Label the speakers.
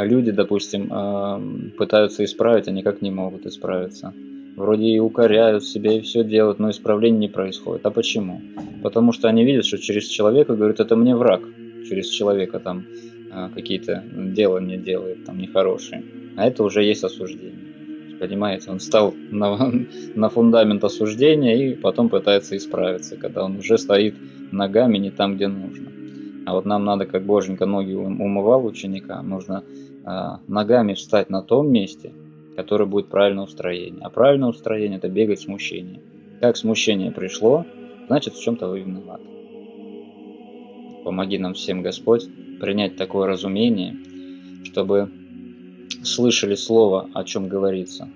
Speaker 1: люди, допустим, пытаются исправить, а никак не могут исправиться. Вроде и укоряют себя, и все делают, но исправления не происходит. А почему? Потому что они видят, что через человека, говорят, это мне враг. Через человека там какие-то дела не делает, там нехорошие. А это уже есть осуждение. Понимаете, он стал на, на фундамент осуждения и потом пытается исправиться, когда он уже стоит ногами не там, где нужно. А вот нам надо, как Боженька ноги умывал ученика, нужно ногами встать на том месте, которое будет правильное устроение. А правильное устроение – это бегать смущение. Как смущение пришло, значит, в чем-то вы виноваты. Помоги нам всем, Господь, принять такое разумение, чтобы слышали слово, о чем говорится,